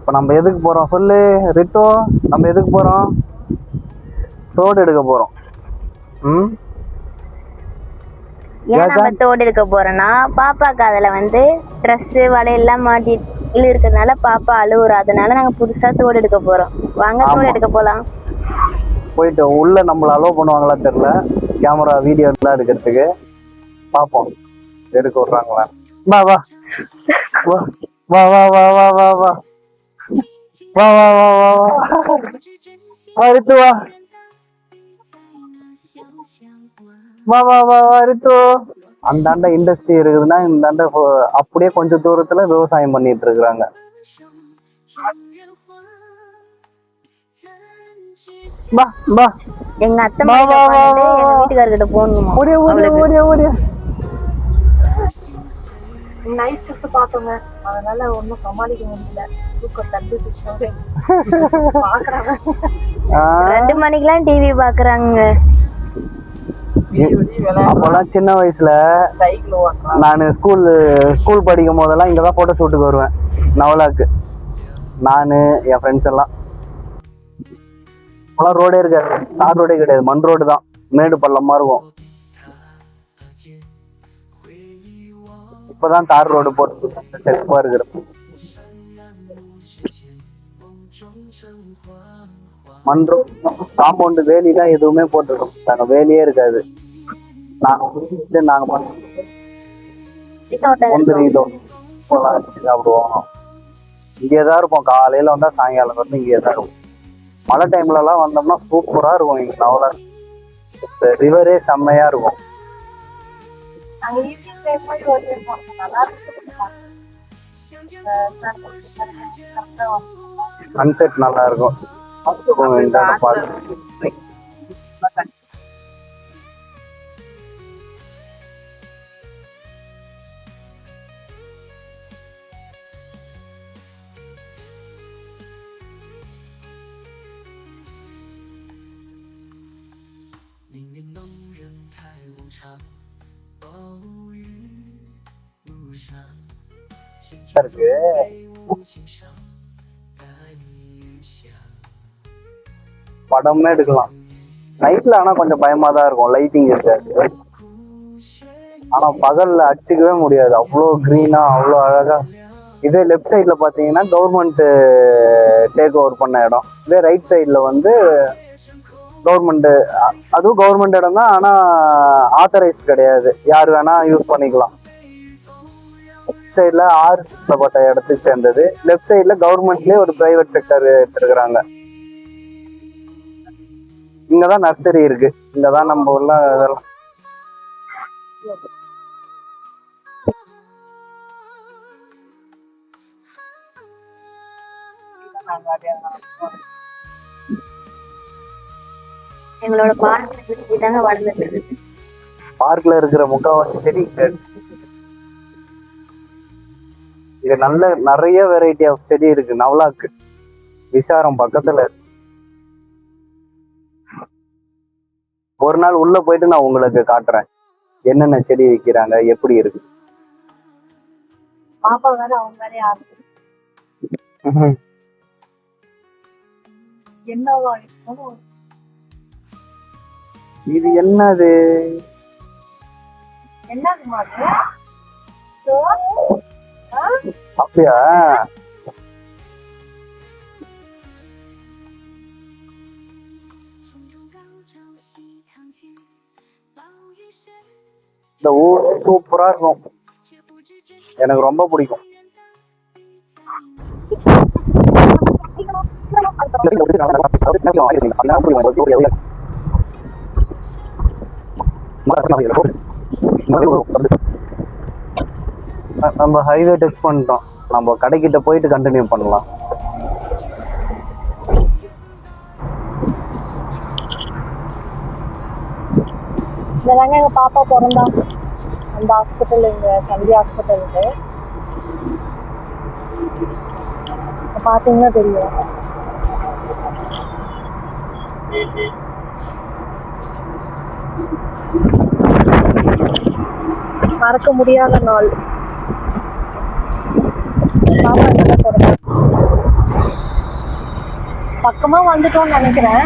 இப்போ நம்ம எதுக்கு போகிறோம் சொல்லு ரித்து? நம்ம எதுக்கு போகிறோம்? தோடு எடுக்க போகிறோம். ஏன் நம்ம தோடு எடுக்க போறோம்னா பாப்பாக்கு அதுல வந்து ட்ரெஸ் வலையெல்லாம் மாட்டி இருக்கிறதுனால பாப்பா அழுவுறா. அதனால நாங்க புதுசா தோடு எடுக்க போறோம். வாங்க தோடு எடுக்க போலாம். போயிட்டு உள்ள நம்மள அலோவ் பண்ணுவாங்களா தெரியல. கேமரா வீடியோ எல்லாம் எடுக்கிறதுக்கு பார்ப்போம் எடுக்க விடுறாங்களா. வா வா வா வா வா வா வா வா வா வா வா வா வா ரித்து வா வா வா வா வா ரித்து. அந்தாண்ட இண்டஸ்ட்ரி இருக்குதுன்னா இந்தாண்ட அப்படியே கொஞ்சம் தூரத்துல விவசாயம் பண்ணிட்டு இருக்கிறாங்க. எங்க அத்தை எங்க வீட்டுக்காரர்கிட்ட போகணுமா? நைட் ஷிஃப்ட் பார்த்தோங்க, அதனால ஒன்றும் சமாளிக்க முடியல. தூக்கம் தட்டு 2 மணிக்கெல்லாம் டிவி பாக்குறாங்க. அப்பெல்லாம் சின்ன வயசுல நான் ஸ்கூல் படிக்கும் போதெல்லாம் இங்கதான் போட்டோ ஷூட்டுக்கு வருவேன். நவலாக்கு நானு என் ஃப்ரெண்ட்ஸ் எல்லாம். இப்பெல்லாம் ரோடே இருக்காது, தார் ரோடே கிடையாது, மண் ரோடு தான், மேடு பள்ளமா இருக்கும். இப்பதான் தார் ரோடு போட்டு செழிப்பா இருக்கிற. மண் ரோடு காம்பவுண்டு வேலிதான் எதுவுமே போட்டுருக்கோம். நாங்க வேலியே இருக்காது. நாங்க சாப்பிடுவோம். இங்கேதான் இருப்போம். காலையில வந்தா சாயங்காலம் வந்து இங்கேதான் இருக்கும். மழை டைம்ல எல்லாம் வந்தோம்னா சூப்பரா இருக்கும். இங்க நவலா ரிவரே செம்மையா இருக்கும். சன்செட் நல்லா இருக்கும். இருக்கு படமே எடுக்கலாம் நைட்ல. ஆனா கொஞ்சம் பயமா தான் இருக்கும், லைட்டிங் இருக்காது. ஆனா பகல்ல அடிச்சுக்கவே முடியாது, அவ்வளோ கிரீனா அவ்வளோ அழகா. இதே லெஃப்ட் சைட்ல பாத்தீங்கன்னா கவர்மெண்ட் டேக் ஓவர் பண்ண இடம். இதே ரைட் சைட்ல வந்து கவர்மெண்ட், அதுவும் கவர்மெண்ட் இடம் தான், ஆனா ஆத்தரைஸ்ட் கிடையாது, யார் வேணா யூஸ் பண்ணிக்கலாம். சைட்ல ஆறு சுத்தப்பட்ட இடத்துக்கு சேர்ந்தது. லெஃப்ட் சைட்ல கவர்மெண்ட்லயே ஒரு பிரைவேட் செக்டர் எடுத்துருக்குறாங்க. இங்கதான் நர்சரி இருக்கு. இங்கதான் நம்ம உள்ள இதெல்லாம் எங்களோட பார்க்ல இருக்கிற முக்காவாசி செடி இங்க நிறைய வெரைட்டி ஆஃப் செடி இருக்கு. நவலாக்கு விசாரம் பக்கத்துல. ஒரு நாள் உள்ள போயிட்டு நான் உங்களுக்கு காட்டுறேன் என்னென்ன செடி விற்கிறாங்க, எப்படி இருக்கு. பாப்பா வேற அவங்க வேலையை என்னவா இருக்கும். இது என்னது? என்னதுமா அப்படியா? இந்த ஊர் சூப்பரா இருக்கும், எனக்கு ரொம்ப பிடிக்கும். நம்ம ஹைவே டச் பண்ணிட்டோம். நம்ம கடைக்கிட்ட போயிட்டு கண்டினியூ பண்ணலாம். இதெல்லாங்க எங்க பாப்பா பிறந்தா அந்த ஹாஸ்பிட்டல், இங்க சந்தி ஹாஸ்பிட்டலுக்கு பாத்தீங்கன்னா தெரியும். மறக்க முடியாத நாள். பாப்பா நல்லா பிறந்தா. பக்கமா வந்துட்டோம்னு நினைக்கிறேன்.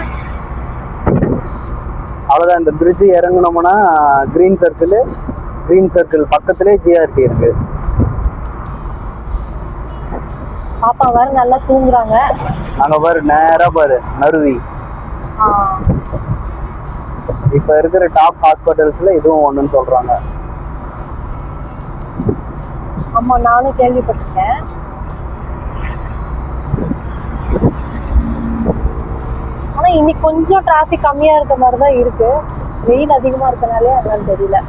அவ்வளோதான். இந்த பிரிட்ஜ் இறங்கணும்னா கிரீன் சர்க்கிள் பக்கத்திலே ஜிஆர்டி இருக்கு. பாப்பா வேற நல்லா தூங்குறாங்க. அங்க பாரு, நேரா பாரு நறுவி. இப்ப இருக்கிற டாப் ஹாஸ்பிட்டல்ஸ்ல இதுவும் ஒண்ணுன்னு சொல்றாங்க. ஆமா, நானும் கேள்விப்பட்டிருக்கேன். ஆனா இன்னைக்கு கொஞ்சம் டிராபிக் கம்மியா இருக்க மாதிரிதான் இருக்கு. வெயில் அதிகமா இருக்கனாலே அதனால தெரியல.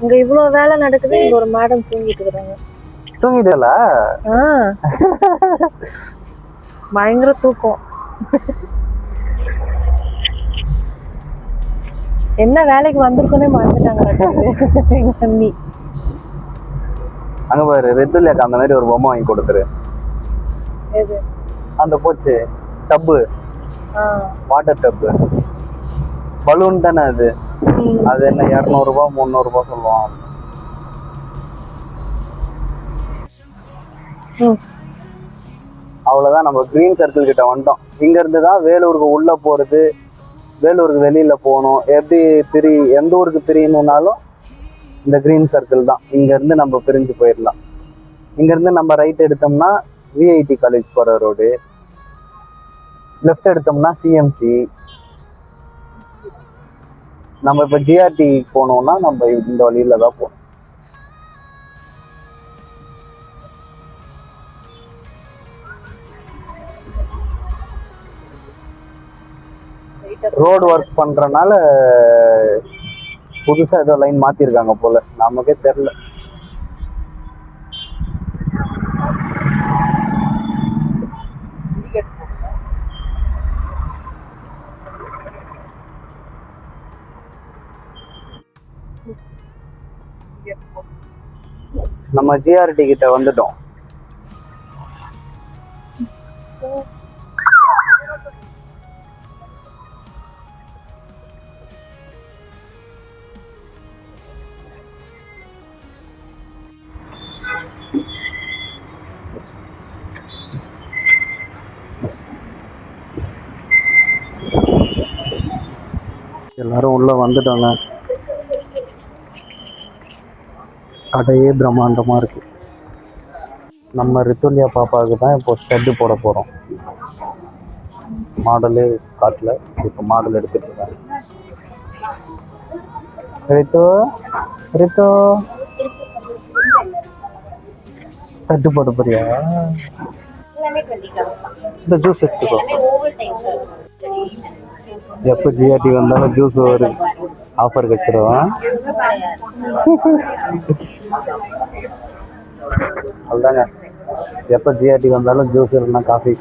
இங்க இவ்வளவு வேலை நடக்குது, இங்க ஒரு மேடம் தூங்கிட்டு இருக்காங்க. தூங்கிட்டல? பயங்கர தூக்கம். என்ன வேலைக்கு வந்திருக்கோன்னே மறந்துட்டாங்க எங்க தம்பி. அங்க பாரு, ரெத்துலியாக்கு அந்த மாதிரி ஒரு பொம்மை வாங்கி கொடுத்துரு. எது? அந்த போச்சு டப்பு, வாட்டர் டப்பு, பலூன் தானே அது. அது என்ன 200 ரூபாய் 300 ரூபாய் சொல்லுவான். அவ்வளவுதான். நம்ம கிரீன் சர்க்கிள் கிட்ட வந்துட்டோம். இங்க இருந்து தான் வேலூருக்கு உள்ள போறது, வேலூருக்கு வெளியில போகணும். எப்படி எந்த ஊருக்கு பிரியணும்னாலும் இந்த கிரீன் சர்க்கிள் தான். இங்க இருந்து நம்ம பிரிஞ்சு போயிடலாம். இங்க இருந்து நம்ம ரைட் எடுத்தோம்னா விஐடி காலேஜ் போற ரோடு, லெஃப்ட் எடுத்தோம்னா சிஎம்சி. நம்ம இப்ப ஜிஆர்டி போனோம்னா நம்ம இந்த வழியில தான் போகணும். ரோடு ஒர்க் பண்றனால புதுசா ஏதோ லைன் மாத்திருக்காங்க போல, நமக்கே தெரியல. நம்ம ஜிஆர்டி கிட்ட வந்துட்டோம். எல்லாரும் உள்ள வந்துட்டாங்க. கடையே பிரம்மாண்டமா இருக்கு. நம்ம ரித்துல்யா பாப்பாவுக்கு தான் இப்போ ஷெட்டு போட போறோம். மாடலே காட்டல, இப்போ மாடல் எடுத்துட்டு இருக்காங்க. ரித்து ஷெட்டு போட போறியா? இந்த ஜூஸ் எடுத்துக்கோ. எப்போ ஜிஆர்டி வந்தாலும் ஜூஸ் ஒரு ஆஃபர் வச்சிருவான். அதுதாங்க, எப்போ ஜிஆர்டி வந்தாலும் ஜூஸ் இல்லைன்னா காஃபி.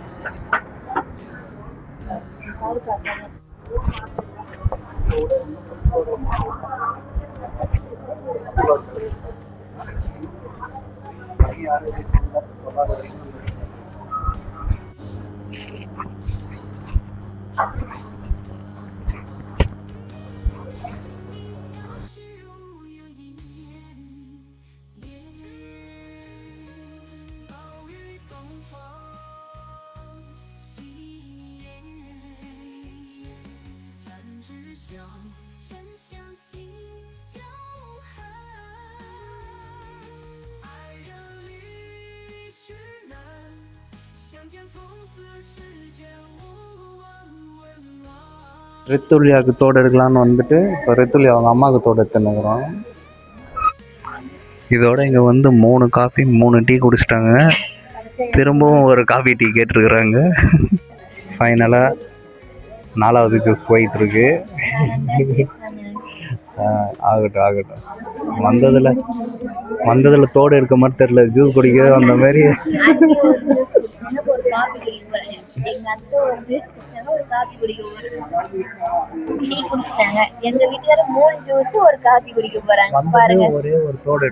ரித்துல்யாவுக்கு தோடு எடுக்கலான்னு வந்துட்டு இப்போ ரித்துல்யா அவங்க அம்மாவுக்கு தோடு எடுத்துன்னுக்குறோம். இதோட இங்கே வந்து 3 காஃபி 3 டீ குடிச்சிட்டாங்க. திரும்பவும் ஒரு காஃபி டீ கேட்டிருக்கிறாங்க. ஃபைனலாக 4வது ஜூஸ் போயிட்டுருக்கு. ஆகட்டும். வந்ததில் தோடு இருக்க மாதிரி தெரியல, ஜூஸ் குடிக்கவே வந்த மாதிரி. ஒரே ஒரு தோடு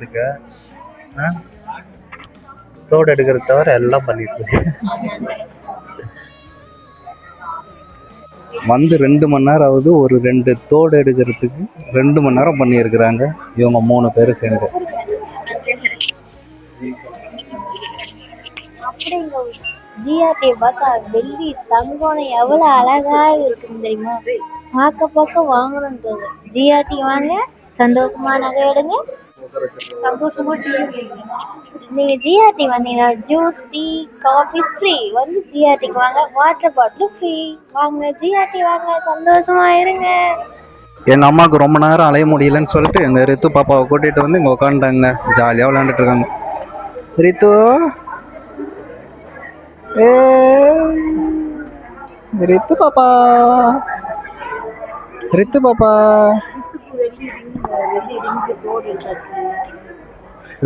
எடுக்கிறது தவிர எல்லாம் பண்ணிட்டு இருக்கு. வந்து 2 மணி நேரம் ஆகுது. ஒரு 2 தோடு எடுக்கிறதுக்கு 2 மணி நேரம் பண்ணியிருக்கிறாங்க இவங்க 3 பேரும் சேர்ந்து. அப்படிங்க ஜிஆர்டியை பார்த்தா வெள்ளி தங்கம் எவ்வளோ அழகா இருக்குன்னு தெரியுமா? பார்க்க பார்க்க வாங்கணும்னு தோணுது. ஜிஆர்டி வாங்க, சந்தோஷமா நகை எடுங்க, சந்தோஷமா டீ. நீங்க ஜிஆர்டி வந்தீங்கன்னா ஜூஸ், டீ, காஃபி ஃப்ரீ. வந்து ஜிஆர்டிக்கு வாங்க, வாட்டர் பாட்டில் ஃப்ரீ. வாங்க ஜிஆர்டி வாங்க, சந்தோஷமா இருங்க. எங்கள் அம்மாவுக்கு ரொம்ப நேரம் அலைய முடியலன்னு சொல்லிட்டு எங்கள் ரித்து பாப்பாவை கூட்டிகிட்டு வந்து இங்கே உட்காந்துட்டாங்க. ஜாலியாக விளையாண்டுட்டு இருக்காங்க. ரித்து, ஏ ரித்து பாப்பா, ரித்து பாப்பா,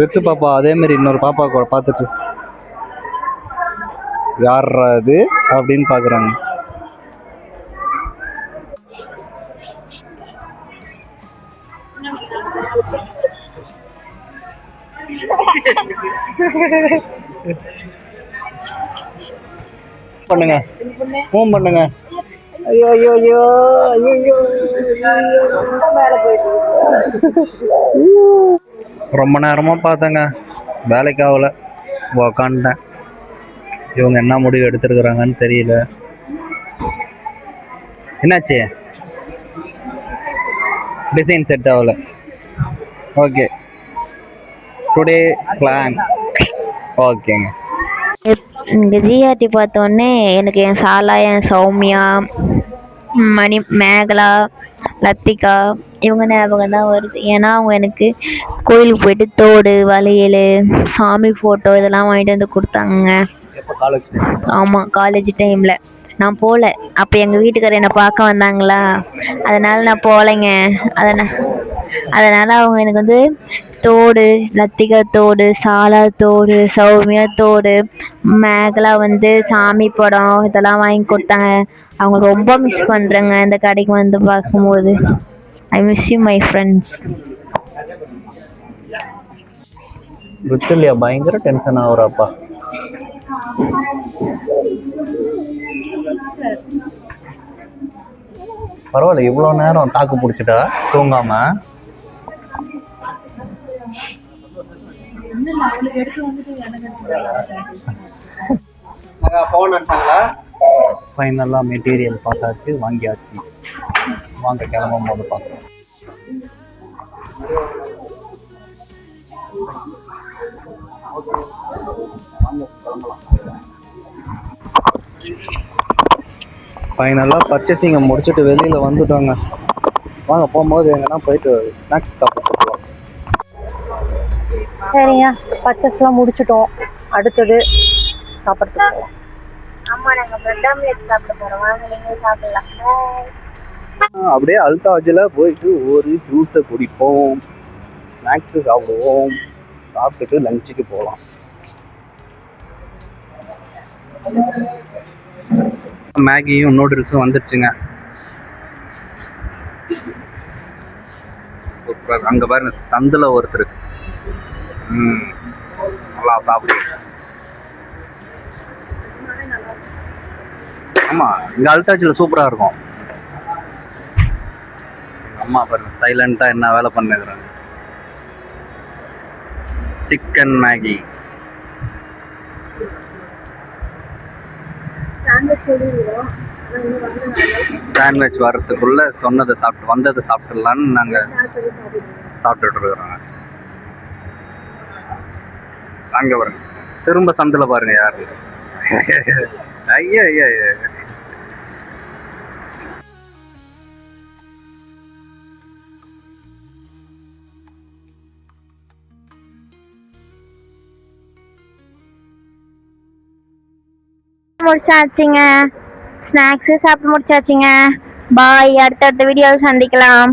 ரித்து பாப்பா அதே மாதிரி இன்னொரு பாப்பா கூட பார்த்துட்டு யாரா அது அப்படின்னு பார்க்குறாங்க. பண்ணுங்க, ஃபோன் பண்ணுங்க. ஐயோ ஐயோ ஐயோ ஐயோ, ரொம்ப நேரமா பார்த்தேங்க, வேலைக்கு ஆகல, உக்காந்துட்டேன். இவங்க என்ன முடிவு எடுத்துருக்குறாங்கன்னு தெரியல. என்னாச்சு? டிசைன் செட் ஆகல. Okay, today plan. ஓகேங்க. இங்கே ஜிஆர்டி பார்த்தோன்னே எனக்கு என் சாலா, என் சௌமியா, மணி, மேகலா, லத்திகா இவங்க ஞாபகம் தான் வருது. ஏன்னா அவங்க எனக்கு கோயிலுக்கு போயிட்டு தோடு, வளையல், சாமி ஃபோட்டோ இதெல்லாம் வாங்கிட்டு வந்து கொடுத்தாங்க. ஆமாம், காலேஜ் டைமில் நான் போகல. அப்போ எங்கள் வீட்டுக்காரர் என்னை பார்க்க வந்தாங்களா, அதனால் நான் போகலைங்க. அதனால் அவங்க எனக்கு வந்து தோடு, லத்திகா தோடு, சாலா தோடு, சௌமியா தோடு, மேகலா வந்து சாமி படம் இதெல்லாம் வாங்கி கொடுத்தாங்க. அவங்க ரொம்ப மிஸ் பண்ணுறேங்க இந்த கடைக்கு வந்து பார்க்கும்போது. I miss you my friends. ருத்துலியா பயங்கர டென்ஷன் ஆகுறாப்பா. பரவாயில்ல, இவ்வளோ நேரம் தாக்கு பிடிச்சிட்டா தூங்காம. ஃபைனலாக மெட்டீரியல் பார்த்தாச்சு, வாங்கியாச்சு. வாங்க கிளம்பும் போது பார்க்கலாம். ஃபைனலாக பர்ச்சேசிங்கை முடிச்சுட்டு வெளியில் வந்துட்டோங்க. வாங்க போகும்போது எங்கன்னா போயிட்டு ஸ்நாக்ஸ் சாப்பிட்டு போகலாம். சரிங்க, பர்ச்சேஸ்லாம் முடிச்சிட்டோம். அடுத்தது சாப்பிட்றதுக்கு போகலாம். அம்மா நாங்கள் பிரெட் ஆம்லேட் சாப்பிட போகிறோம். வாங்க நீங்கள் சாப்பிடலாம். அப்படியே அல்தாஜில் போயிட்டு ஒரு ஜூஸை குடிப்போம், ஸ்நாக்ஸு சாப்பிடுவோம், சாப்பிட்டுட்டு லஞ்சுக்கு போகலாம். மேகியும் நூடுல்ஸும் வந்துடுச்சுங்க. சூப்பர். அங்கே பாருங்க, சந்தில் ஒருத்தர் நல்லா சாப்பிடுங்க. ஆமாம், இங்கே அல்தாஜில் சூப்பராக இருக்கும். அம்மா பாருங்க சைலண்ட்டாக என்ன வேலை பண்ணுறாங்க. சிக்கன் மேகி சாண்ட்விச் வர்றதுக்குள்ள சொன்னதை சாப்பிட்டு வந்ததை சாப்பிட்டுடலான்னு நாங்கள் சாப்பிட்டுட்டு இருக்கிறோங்க. அங்கே பாருங்க, திரும்ப சந்தில் பாருங்க யாரு. ஐயா ஐயா ஐயா. முடிச்சாச்சுங்க, ஸ்நாக்ஸு சாப்பிட்டு முடிச்சாச்சுங்க. பாய், அடுத்தடுத்த வீடியோவில் சந்திக்கலாம்.